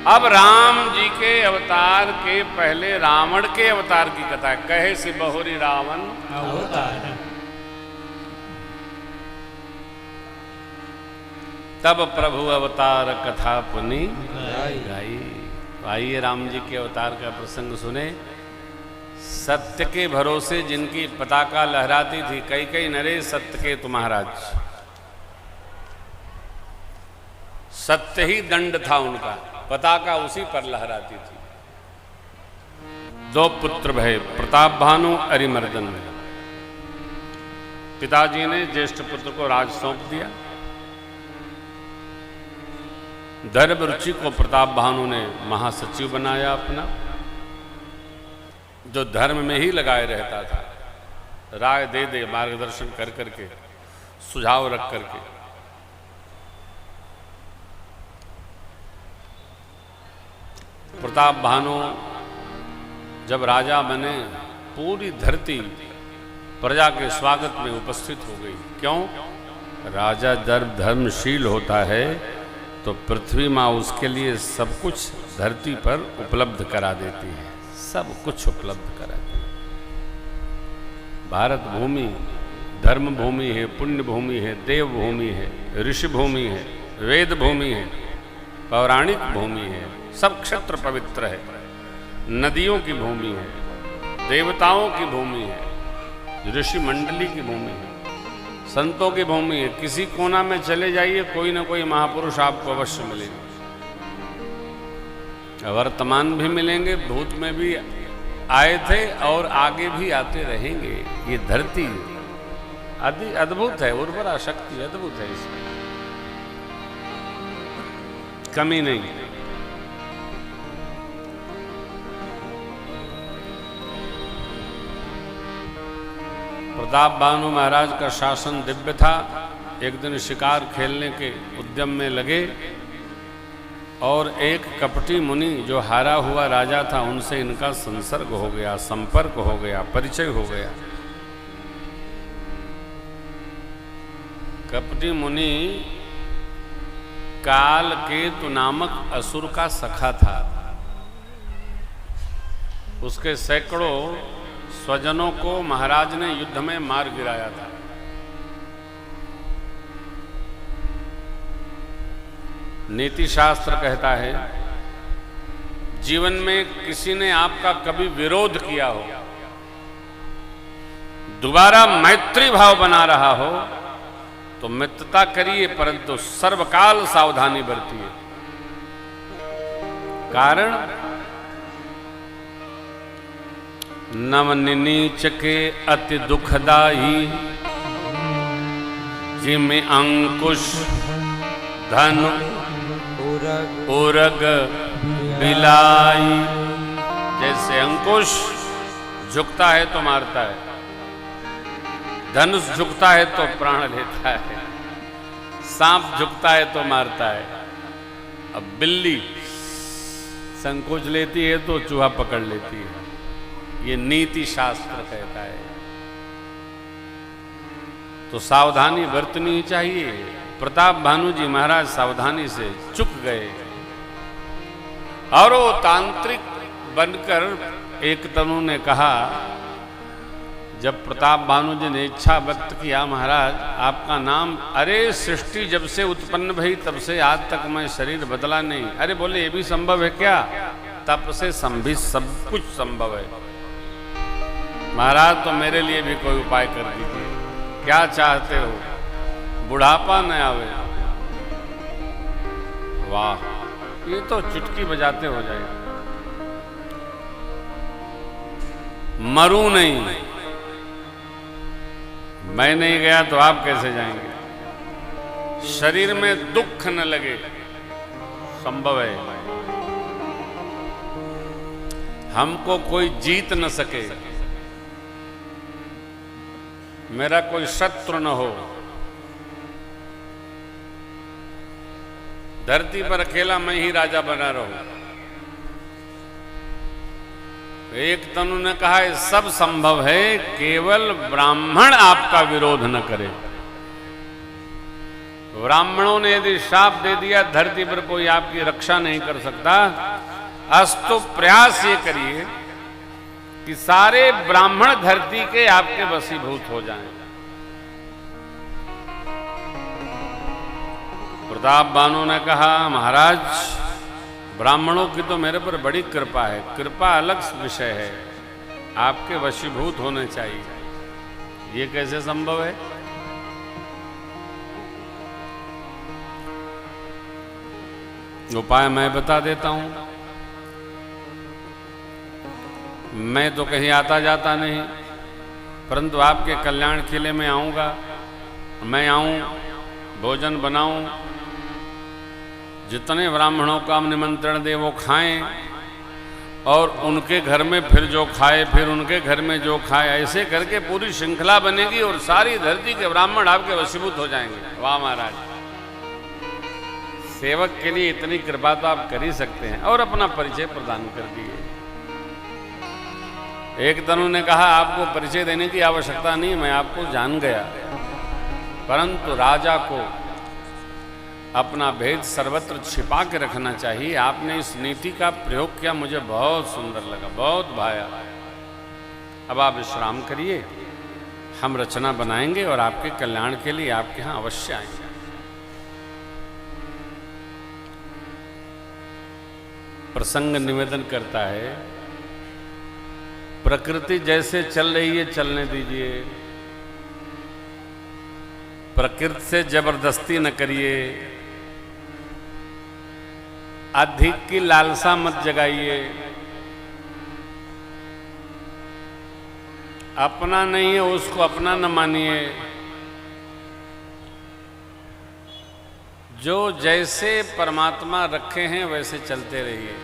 अब राम जी के अवतार के पहले रावण के अवतार की कथा है। कहे से बहुरी रावण अवतार। तब प्रभु अवतार कथा पुनि गाई। आइए राम जी के अवतार का प्रसंग सुने। सत्य के भरोसे जिनकी पताका लहराती थी, कई कई नरेश सत्य के तुम्हाराज, सत्य ही दंड था उनका, पताका उसी पर लहराती थी। दो पुत्र भय, प्रताप भानु अरिमर्दन। पिताजी ने ज्येष्ठ पुत्र को राज सौंप दिया। धर्म रुचि को प्रताप भानु ने महासचिव बनाया अपना, जो धर्म में ही लगाए रहता था, राय दे दे, मार्गदर्शन कर करके, सुझाव रख करके। प्रताप भानु जब राजा बने, पूरी धरती प्रजा के स्वागत में उपस्थित हो गई। क्यों? राजा जब धर्मशील होता है तो पृथ्वी माँ उसके लिए सब कुछ धरती पर उपलब्ध करा देती है, सब कुछ उपलब्ध करा देती है। भारत भूमि धर्म भूमि है, पुण्य भूमि है, देव भूमि है, ऋषि भूमि है, वेद भूमि है, पौराणिक भूमि है, सब क्षेत्र पवित्र है, नदियों की भूमि है, देवताओं की भूमि है, ऋषि मंडली की भूमि है, संतों की भूमि है। किसी कोना में चले जाइए, कोई ना कोई महापुरुष आपको अवश्य मिलेंगे। वर्तमान भी मिलेंगे, भूत में भी आए थे और आगे भी आते रहेंगे। ये धरती अद्भुत है, उर्वरा शक्ति अद्भुत है, इसमें कमी नहीं। प्रताप भानु महाराज का शासन दिव्य था। एक दिन शिकार खेलने के उद्यम में लगे और एक कपटी मुनि जो हारा हुआ राजा था, उनसे इनका संसर्ग हो गया, संपर्क हो गया, परिचय हो गया। कपटी मुनि कालकेतु नामक असुर का सखा था। उसके सैकड़ों स्वजनों को महाराज ने युद्ध में मार गिराया था। नीति शास्त्र कहता है, जीवन में किसी ने आपका कभी विरोध किया हो, दोबारा मैत्री भाव बना रहा हो तो मित्रता करिए, परंतु सर्वकाल सावधानी बरतिए। कारण नवनीच के अति दुखदाई, जिमें अंकुश धन उरग बिलाई। जैसे अंकुश झुकता है तो मारता है, धनुष झुकता है तो प्राण लेता है, सांप झुकता है तो मारता है। अब बिल्ली संकोच लेती है तो चूहा पकड़ लेती है। ये नीति शास्त्र कहता है। तो सावधानी बरतनी चाहिए। प्रताप भानु जी महाराज सावधानी से चुक गए और वो तांत्रिक बनकर एक तनु ने कहा, जब प्रताप भानु जी ने इच्छा व्यक्त किया, महाराज आपका नाम, अरे सृष्टि जब से उत्पन्न भई तब से आज तक मैं शरीर बदला नहीं। अरे बोले ये भी संभव है क्या? तप से संभी सब कुछ संभव है। महाराज तो मेरे लिए भी कोई उपाय कर दीजिए। क्या चाहते हो? बुढ़ापा न आवे। वाह, ये तो चुटकी बजाते हो जाएगा। मरूं नहीं, मैं नहीं गया तो आप कैसे जाएंगे? शरीर में दुख न लगे, संभव है। हमको कोई जीत न सके, मेरा कोई शत्रु न हो, धरती पर अकेला मैं ही राजा बना रहूं। एक तनु ने कहा, ये सब संभव है, केवल ब्राह्मण आपका विरोध न करे। ब्राह्मणों ने यदि श्राप दे दिया धरती पर कोई आपकी रक्षा नहीं कर सकता, अस्तु प्रयास ये करिए कि सारे ब्राह्मण धरती के आपके वशीभूत हो जाएं। प्रताप बानु ने कहा, महाराज ब्राह्मणों की तो मेरे पर बड़ी कृपा है, कृपा अलग विषय है, आपके वशीभूत होने चाहिए। ये कैसे संभव है? उपाय मैं बता देता हूं। मैं तो कहीं आता जाता नहीं, परंतु आपके कल्याण के लिए मैं आऊंगा। मैं आऊं, भोजन बनाऊं, जितने ब्राह्मणों का हम निमंत्रण दे वो खाएं, और उनके घर में फिर जो खाए, फिर उनके घर में जो खाए, ऐसे करके पूरी श्रृंखला बनेगी और सारी धरती के ब्राह्मण आपके वशीभूत हो जाएंगे। वाह महाराज, सेवक के लिए इतनी कृपा तो आप कर ही सकते हैं। और अपना परिचय प्रदान कर दिए। एक तनु ने कहा, आपको परिचय देने की आवश्यकता नहीं, मैं आपको जान गया, परंतु राजा को अपना भेद सर्वत्र छिपा के रखना चाहिए। आपने इस नीति का प्रयोग किया, मुझे बहुत सुंदर लगा, बहुत भाया। अब आप विश्राम करिए, हम रचना बनाएंगे और आपके कल्याण के लिए आपके यहाँ अवश्य आएंगे। प्रसंग निवेदन करता है, प्रकृति जैसे चल रही है चलने दीजिए, प्रकृति से जबरदस्ती न करिए, अधिक की लालसा मत जगाइए, अपना नहीं है उसको अपना न मानिए। जो जैसे परमात्मा रखे हैं वैसे चलते रहिए।